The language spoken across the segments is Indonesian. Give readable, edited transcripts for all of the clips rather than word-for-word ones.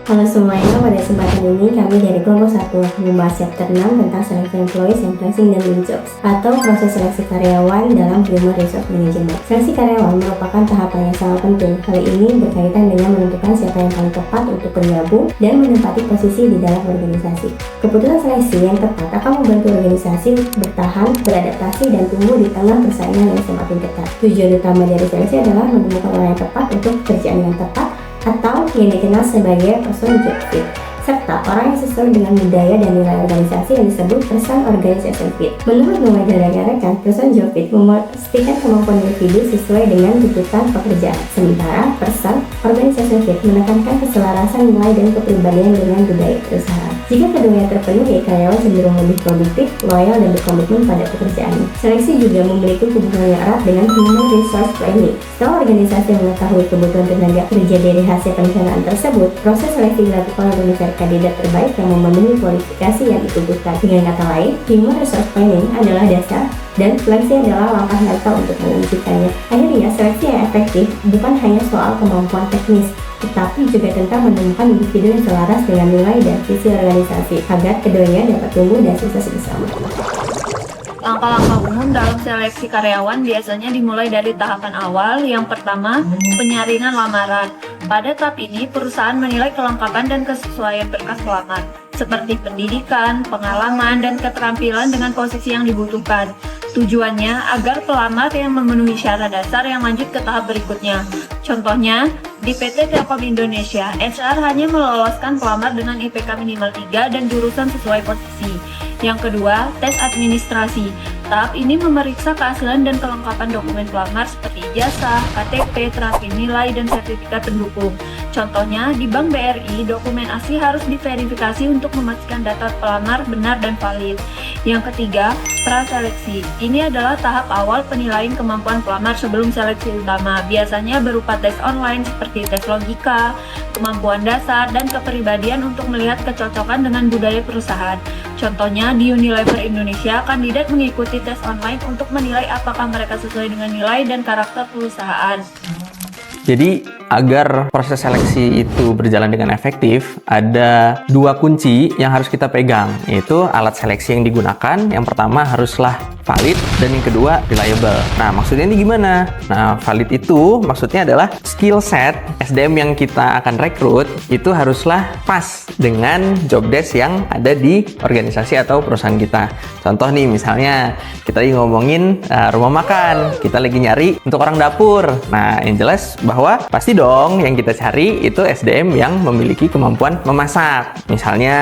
Halo semuanya, pada kesempatan ini kami dari kelompok 1 membahas chapter 6 tentang seleksi employees and placing them in jobs atau proses seleksi karyawan dalam Human Resource Management. Seleksi karyawan merupakan tahapan yang sangat penting. Hal ini berkaitan dengan menentukan siapa yang paling tepat untuk bergabung dan menempati posisi di dalam organisasi. Keputusan seleksi yang tepat akan membantu organisasi bertahan, beradaptasi, dan tumbuh di tengah persaingan yang semakin ketat. Tujuan utama dari seleksi adalah menemukan orang yang tepat untuk pekerjaan yang tepat atau yang dikenal sebagai person job fit, serta orang yang sesuai dengan budaya dan nilai organisasi yang disebut person organization fit. Menurut mulai dari rekan, person job fit memastikan kemampuan individu sesuai dengan tuntutan pekerjaan, sementara person organization fit menekankan keselarasan nilai dan kepribadian dengan budaya perusahaan. Jika keduanya terpenuhi, karyawan cenderung lebih produktif, loyal, dan berkomitmen pada pekerjaannya. Seleksi juga memiliki hubungan yang erat dengan human resource planning. Setelah organisasi mengetahui kebutuhan tenaga kerja dari hasil perencanaan tersebut, proses seleksi dilakukan untuk mencari kandidat terbaik yang memenuhi kualifikasi yang dibutuhkan. Dengan kata lain, human resource planning adalah dasar dan seleksi adalah langkah nyata untuk mewujudkannya. Akhirnya, seleksi yang efektif bukan hanya soal kemampuan teknis, tetapi juga tentang menemukan individu yang selaras dengan nilai dan visi organisasi agar keduanya dapat tumbuh dan sukses bersama. Langkah-langkah umum dalam seleksi karyawan biasanya dimulai dari tahapan awal. Yang pertama, penyaringan lamaran. Pada tahap ini, perusahaan menilai kelengkapan dan kesesuaian berkas pelamar, seperti pendidikan, pengalaman, dan keterampilan dengan posisi yang dibutuhkan. Tujuannya agar pelamar yang memenuhi syarat dasar yang lanjut ke tahap berikutnya. Contohnya, di PT Telkom Indonesia, HR hanya meloloskan pelamar dengan IPK minimal 3 dan jurusan sesuai posisi. Yang kedua, tes administrasi. Tahap ini memeriksa keaslian dan kelengkapan dokumen pelamar seperti ijazah, KTP, transkrip nilai, dan sertifikat pendukung. Contohnya, di Bank BRI, dokumen asli harus diverifikasi untuk memastikan data pelamar benar dan valid. Yang ketiga, praseleksi. Ini adalah tahap awal penilaian kemampuan pelamar sebelum seleksi utama. Biasanya berupa tes online seperti tes logika, kemampuan dasar, dan kepribadian untuk melihat kecocokan dengan budaya perusahaan. Contohnya, di Unilever Indonesia, kandidat mengikuti tes online untuk menilai apakah mereka sesuai dengan nilai dan karakter perusahaan. Jadi, agar proses seleksi itu berjalan dengan efektif, ada dua kunci yang harus kita pegang, yaitu alat seleksi yang digunakan. Yang pertama haruslah valid, dan yang kedua reliable. Nah, maksudnya ini gimana? Nah, valid itu maksudnya adalah skill set SDM yang kita akan rekrut itu haruslah pas dengan job desk yang ada di organisasi atau perusahaan kita. Contoh nih, misalnya kita lagi ngomongin rumah makan, kita lagi nyari untuk orang dapur. Nah, yang jelas bahwa pasti dong yang kita cari itu SDM yang memiliki kemampuan memasak. Misalnya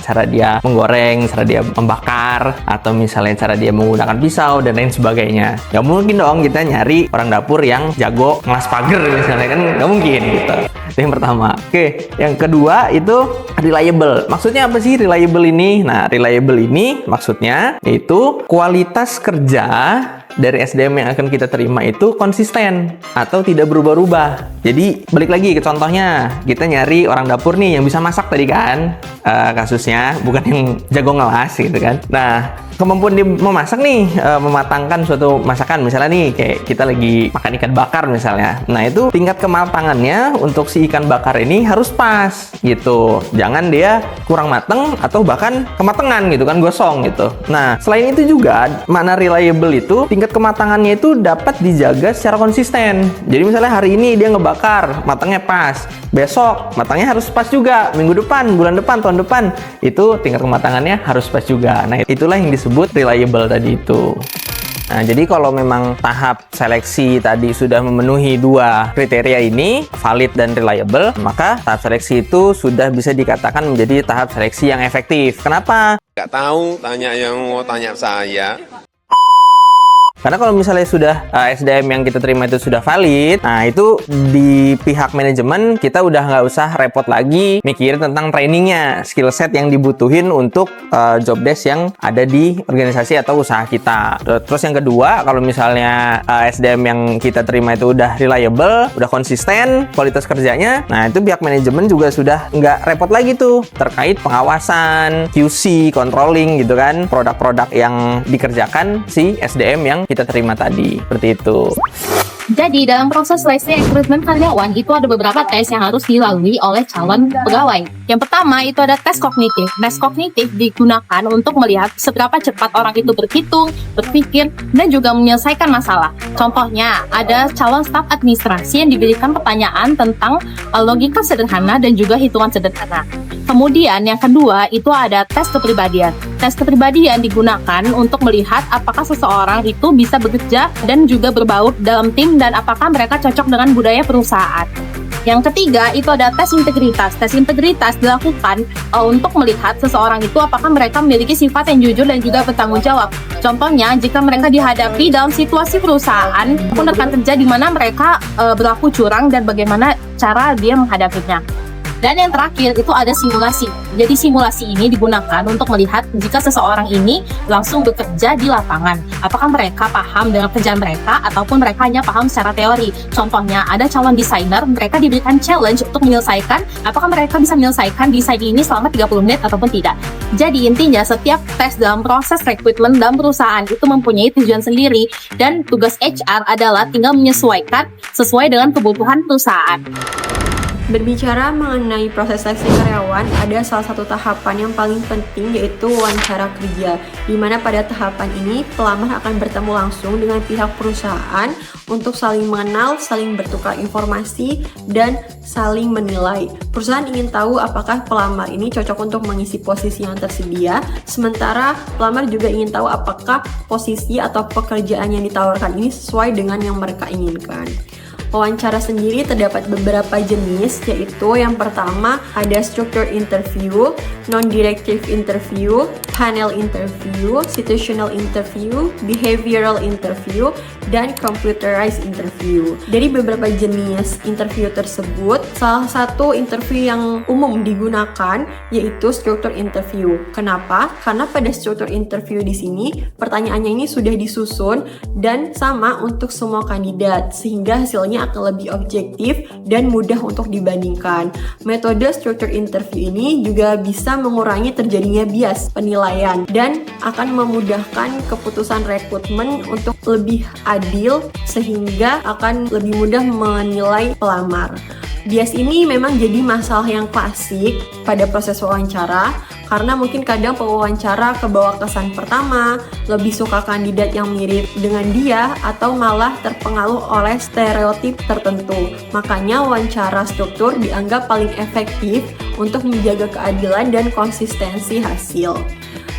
cara dia menggoreng, cara dia membakar, atau misalnya cara dia menggunakan pisau dan lain sebagainya. Gak mungkin dong kita nyari orang dapur yang jago ngelas pagar misalnya, kan gak mungkin gitu. Itu yang pertama. Oke, yang kedua itu reliable. Maksudnya apa sih reliable ini? Nah, reliable ini maksudnya yaitu kualitas kerja dari SDM yang akan kita terima itu konsisten atau tidak berubah-ubah. Jadi balik lagi ke contohnya, kita nyari orang dapur nih yang bisa masak tadi kan, kasusnya bukan yang jago ngelas gitu kan. Nah, kemampuan dia memasak nih, mematangkan suatu masakan, misalnya nih kayak kita lagi makan ikan bakar misalnya. Nah, itu tingkat kematangannya untuk si ikan bakar ini harus pas gitu. Jangan dia kurang mateng atau bahkan kematangan gitu kan, gosong gitu. Nah, selain itu juga makna reliable itu tingkat kematangannya itu dapat dijaga secara konsisten. Jadi misalnya hari ini dia ngebakar, matangnya pas. Besok matangnya harus pas juga. Minggu depan, bulan depan, tahun depan, itu tingkat kematangannya harus pas juga. Nah, itulah yang disebut reliable tadi itu. Nah, jadi kalau memang tahap seleksi tadi sudah memenuhi dua kriteria ini, valid dan reliable, maka tahap seleksi itu sudah bisa dikatakan menjadi tahap seleksi yang efektif. Kenapa? Nggak tahu, tanya yang mau tanya saya. Karena kalau misalnya sudah SDM yang kita terima itu sudah valid, nah itu di pihak manajemen kita udah nggak usah repot lagi mikirin tentang trainingnya, skill set yang dibutuhin untuk job desk yang ada di organisasi atau usaha kita. Terus yang kedua, kalau misalnya SDM yang kita terima itu udah reliable, udah konsisten kualitas kerjanya, nah itu pihak manajemen juga sudah nggak repot lagi tuh terkait pengawasan, QC, controlling gitu kan, produk-produk yang dikerjakan si SDM yang kita terima tadi, seperti itu. Jadi dalam proses seleksi rekrutmen karyawan itu ada beberapa tes yang harus dilalui oleh calon pegawai. Yang pertama itu ada tes kognitif. Tes kognitif digunakan untuk melihat seberapa cepat orang itu berhitung, berpikir, dan juga menyelesaikan masalah. Contohnya ada calon staf administrasi yang diberikan pertanyaan tentang logika sederhana dan juga hitungan sederhana. Kemudian yang kedua itu ada tes kepribadian. Tes kepribadian digunakan untuk melihat apakah seseorang itu bisa bekerja dan juga berbaur dalam tim dan apakah mereka cocok dengan budaya perusahaan. Yang ketiga itu ada tes integritas. Tes integritas dilakukan untuk melihat seseorang itu apakah mereka memiliki sifat yang jujur dan juga bertanggung jawab. Contohnya jika mereka dihadapi dalam situasi perusahaan ataupun rekan kerja di mana mereka berlaku curang dan bagaimana cara dia menghadapinya. Dan yang terakhir itu ada simulasi. Jadi simulasi ini digunakan untuk melihat jika seseorang ini langsung bekerja di lapangan. Apakah mereka paham dengan kerjaan mereka ataupun mereka hanya paham secara teori. Contohnya ada calon desainer, mereka diberikan challenge untuk menyelesaikan apakah mereka bisa menyelesaikan desain ini selama 30 menit ataupun tidak. Jadi intinya setiap tes dalam proses rekrutmen dalam perusahaan itu mempunyai tujuan sendiri dan tugas HR adalah tinggal menyesuaikan sesuai dengan kebutuhan perusahaan. Berbicara mengenai proses seleksi karyawan, ada salah satu tahapan yang paling penting yaitu wawancara kerja, di mana pada tahapan ini pelamar akan bertemu langsung dengan pihak perusahaan untuk saling mengenal, saling bertukar informasi, dan saling menilai. Perusahaan ingin tahu apakah pelamar ini cocok untuk mengisi posisi yang tersedia, sementara pelamar juga ingin tahu apakah posisi atau pekerjaan yang ditawarkan ini sesuai dengan yang mereka inginkan. Wawancara sendiri terdapat beberapa jenis, yaitu yang pertama ada structured interview, non-directive interview, panel interview, situational interview, behavioral interview, dan computerized interview. Dari beberapa jenis interview tersebut, salah satu interview yang umum digunakan yaitu structured interview. Kenapa? Karena pada structured interview di sini pertanyaannya ini sudah disusun dan sama untuk semua kandidat, sehingga hasilnya akan lebih objektif dan mudah untuk dibandingkan. Metode structured interview ini juga bisa mengurangi terjadinya bias penilaian dan akan memudahkan keputusan rekrutmen untuk lebih adil sehingga akan lebih mudah menilai pelamar. Bias ini memang jadi masalah yang klasik pada proses wawancara karena mungkin kadang pewawancara kebawa kesan pertama, lebih suka kandidat yang mirip dengan dia atau malah terpengaruh oleh stereotip tertentu. Makanya wawancara struktur dianggap paling efektif untuk menjaga keadilan dan konsistensi hasil.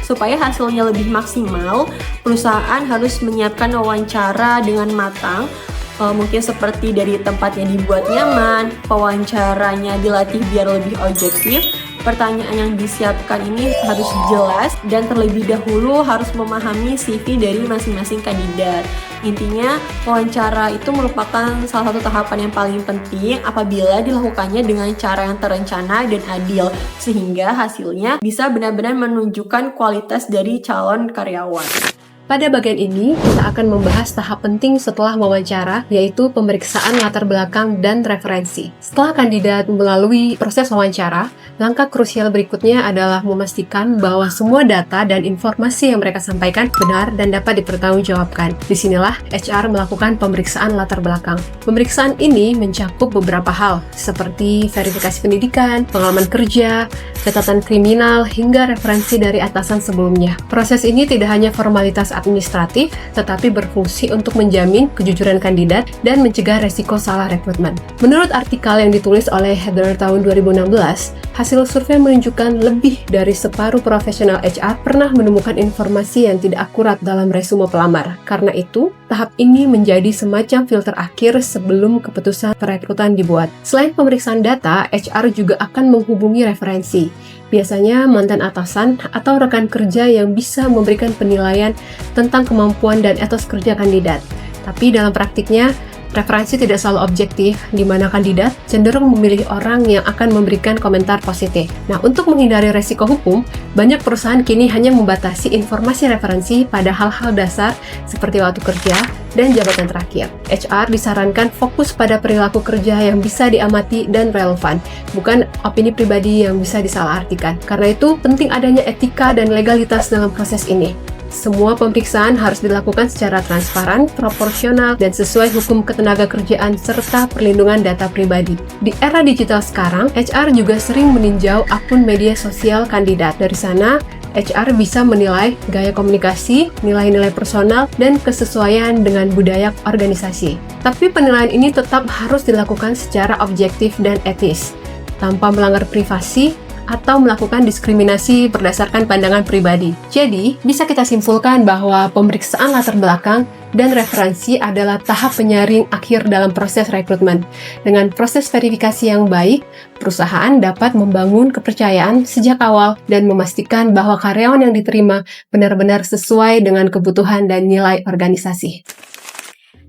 Supaya hasilnya lebih maksimal, perusahaan harus menyiapkan wawancara dengan matang, mungkin seperti dari tempat yang dibuat nyaman, pewawancaranya dilatih biar lebih objektif, pertanyaan yang disiapkan ini harus jelas dan terlebih dahulu harus memahami CV dari masing-masing kandidat. Intinya, wawancara itu merupakan salah satu tahapan yang paling penting apabila dilakukannya dengan cara yang terencana dan adil, sehingga hasilnya bisa benar-benar menunjukkan kualitas dari calon karyawan. Pada bagian ini, kita akan membahas tahap penting setelah wawancara, yaitu pemeriksaan latar belakang dan referensi. Setelah kandidat melalui proses wawancara, langkah krusial berikutnya adalah memastikan bahwa semua data dan informasi yang mereka sampaikan benar dan dapat dipertanggungjawabkan. Disinilah HR melakukan pemeriksaan latar belakang. Pemeriksaan ini mencakup beberapa hal, seperti verifikasi pendidikan, pengalaman kerja, catatan kriminal, hingga referensi dari atasan sebelumnya. Proses ini tidak hanya formalitas administratif, tetapi berfungsi untuk menjamin kejujuran kandidat dan mencegah resiko salah rekrutmen. Menurut artikel yang ditulis oleh Heather tahun 2016, hasil survei menunjukkan lebih dari separuh profesional HR pernah menemukan informasi yang tidak akurat dalam resume pelamar. Karena itu, tahap ini menjadi semacam filter akhir sebelum keputusan perekrutan dibuat. Selain pemeriksaan data, HR juga akan menghubungi referensi. Biasanya mantan atasan atau rekan kerja yang bisa memberikan penilaian tentang kemampuan dan etos kerja kandidat. Tapi dalam praktiknya, referensi tidak selalu objektif, di mana kandidat cenderung memilih orang yang akan memberikan komentar positif. Nah, untuk menghindari resiko hukum, banyak perusahaan kini hanya membatasi informasi referensi pada hal-hal dasar seperti waktu kerja dan jabatan terakhir. HR disarankan fokus pada perilaku kerja yang bisa diamati dan relevan, bukan opini pribadi yang bisa disalahartikan. Karena itu, penting adanya etika dan legalitas dalam proses ini. Semua pemeriksaan harus dilakukan secara transparan, proporsional, dan sesuai hukum ketenagakerjaan serta perlindungan data pribadi. Di era digital sekarang, HR juga sering meninjau akun media sosial kandidat. Dari sana, HR bisa menilai gaya komunikasi, nilai-nilai personal, dan kesesuaian dengan budaya organisasi. Tapi penilaian ini tetap harus dilakukan secara objektif dan etis, tanpa melanggar privasi atau melakukan diskriminasi berdasarkan pandangan pribadi. Jadi, bisa kita simpulkan bahwa pemeriksaan latar belakang dan referensi adalah tahap penyaring akhir dalam proses rekrutmen. Dengan proses verifikasi yang baik, perusahaan dapat membangun kepercayaan sejak awal dan memastikan bahwa karyawan yang diterima benar-benar sesuai dengan kebutuhan dan nilai organisasi.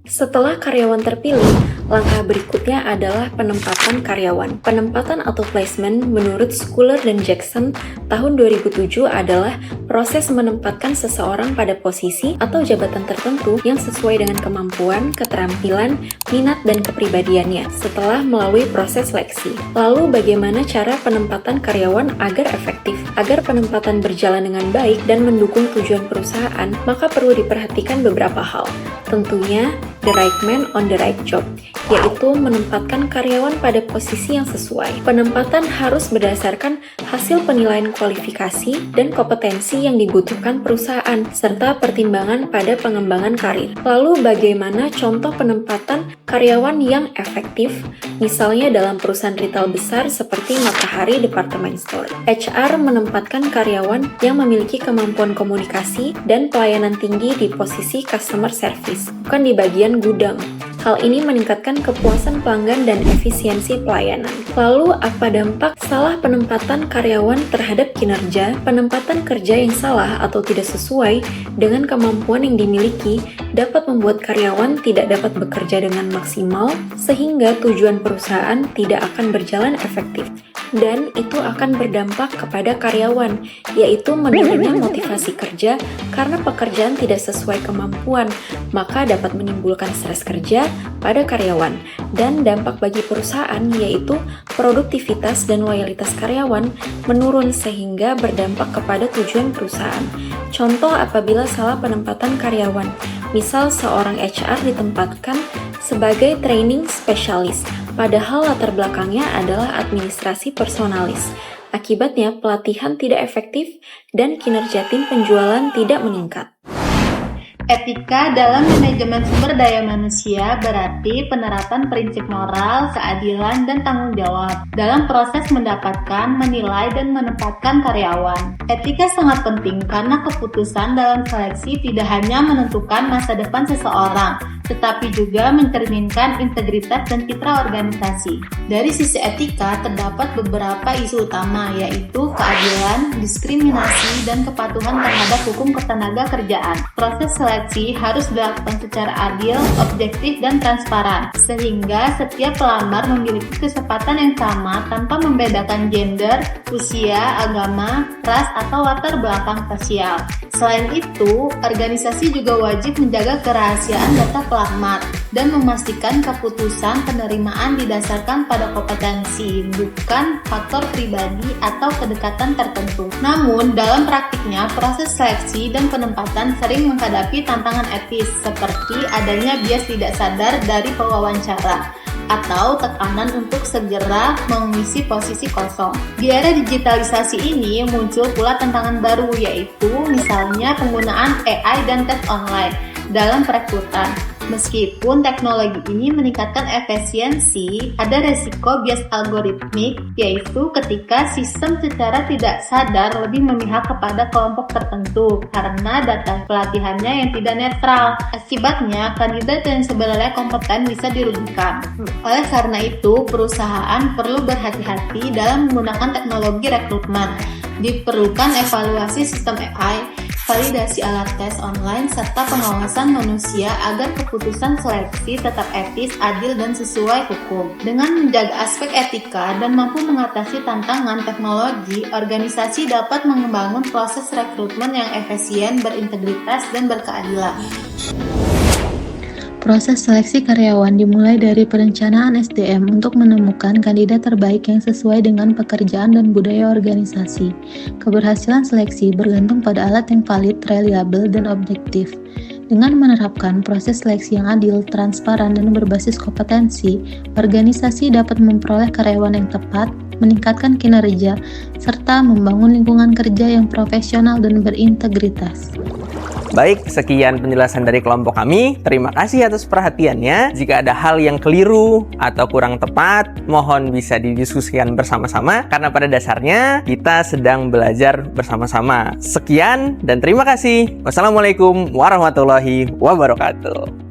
Setelah karyawan terpilih, langkah berikutnya adalah penempatan karyawan. Penempatan atau placement menurut Schuler dan Jackson tahun 2007 adalah proses menempatkan seseorang pada posisi atau jabatan tertentu yang sesuai dengan kemampuan, keterampilan, minat, dan kepribadiannya setelah melalui proses seleksi. Lalu bagaimana cara penempatan karyawan agar efektif? Agar penempatan berjalan dengan baik dan mendukung tujuan perusahaan, maka perlu diperhatikan beberapa hal. Tentunya, the right man on the right job, yaitu menempatkan karyawan pada posisi yang sesuai. Penempatan harus berdasarkan hasil penilaian kualifikasi dan kompetensi yang dibutuhkan perusahaan, serta pertimbangan pada pengembangan karir. Lalu bagaimana contoh penempatan karyawan yang efektif, misalnya dalam perusahaan retail besar seperti Matahari Department Store. HR menempatkan karyawan yang memiliki kemampuan komunikasi dan pelayanan tinggi di posisi customer service, bukan di bagian gudang. Hal ini meningkatkan kepuasan pelanggan dan efisiensi pelayanan. Lalu, apa dampak salah penempatan karyawan terhadap kinerja? Penempatan kerja yang salah atau tidak sesuai dengan kemampuan yang dimiliki dapat membuat karyawan tidak dapat bekerja dengan maksimal, sehingga tujuan perusahaan tidak akan berjalan efektif. Dan itu akan berdampak kepada karyawan, yaitu menurunnya motivasi kerja karena pekerjaan tidak sesuai kemampuan, maka dapat menimbulkan stres kerja pada karyawan. Dan dampak bagi perusahaan yaitu produktivitas dan loyalitas karyawan menurun sehingga berdampak kepada tujuan perusahaan. Contoh apabila salah penempatan karyawan, misal seorang HR ditempatkan sebagai training spesialis, padahal latar belakangnya adalah administrasi personalis. Akibatnya, pelatihan tidak efektif dan kinerja tim penjualan tidak meningkat. Etika dalam manajemen sumber daya manusia berarti penerapan prinsip moral, keadilan, dan tanggung jawab dalam proses mendapatkan, menilai, dan menempatkan karyawan. Etika sangat penting karena keputusan dalam seleksi tidak hanya menentukan masa depan seseorang, tetapi juga mencerminkan integritas dan citra organisasi. Dari sisi etika, terdapat beberapa isu utama, yaitu keadilan, diskriminasi, dan kepatuhan terhadap hukum ketenagakerjaan. Proses seleksi harus dilakukan secara adil, objektif, dan transparan, sehingga setiap pelamar memiliki kesempatan yang sama tanpa membedakan gender, usia, agama, ras, atau latar belakang sosial. Selain itu, organisasi juga wajib menjaga kerahasiaan data pelamar dan memastikan keputusan penerimaan didasarkan pada kompetensi, bukan faktor pribadi atau kedekatan tertentu. Namun, dalam praktiknya, proses seleksi dan penempatan sering menghadapi tantangan etis, seperti adanya bias tidak sadar dari pewawancara atau tekanan untuk segera mengisi posisi kosong. Di era digitalisasi ini muncul pula tantangan baru, yaitu misalnya penggunaan AI dan tes online dalam perekrutan. Meskipun teknologi ini meningkatkan efisiensi, ada resiko bias algoritmik, yaitu ketika sistem secara tidak sadar lebih memihak kepada kelompok tertentu karena data pelatihannya yang tidak netral. Akibatnya, kandidat yang sebenarnya kompeten bisa dirugikan. Oleh karena itu, perusahaan perlu berhati-hati dalam menggunakan teknologi rekrutmen. Diperlukan evaluasi sistem AI, validasi alat tes online, serta pengawasan manusia agar keputusan seleksi tetap etis, adil, dan sesuai hukum. Dengan menjaga aspek etika dan mampu mengatasi tantangan teknologi, organisasi dapat membangun proses rekrutmen yang efisien, berintegritas, dan berkeadilan. Proses seleksi karyawan dimulai dari perencanaan SDM untuk menemukan kandidat terbaik yang sesuai dengan pekerjaan dan budaya organisasi. Keberhasilan seleksi bergantung pada alat yang valid, reliable, dan objektif. Dengan menerapkan proses seleksi yang adil, transparan, dan berbasis kompetensi, organisasi dapat memperoleh karyawan yang tepat, meningkatkan kinerja, serta membangun lingkungan kerja yang profesional dan berintegritas. Baik, sekian penjelasan dari kelompok kami. Terima kasih atas perhatiannya. Jika ada hal yang keliru atau kurang tepat, mohon bisa didiskusikan bersama-sama, karena pada dasarnya kita sedang belajar bersama-sama. Sekian dan terima kasih. Wassalamualaikum warahmatullahi wabarakatuh.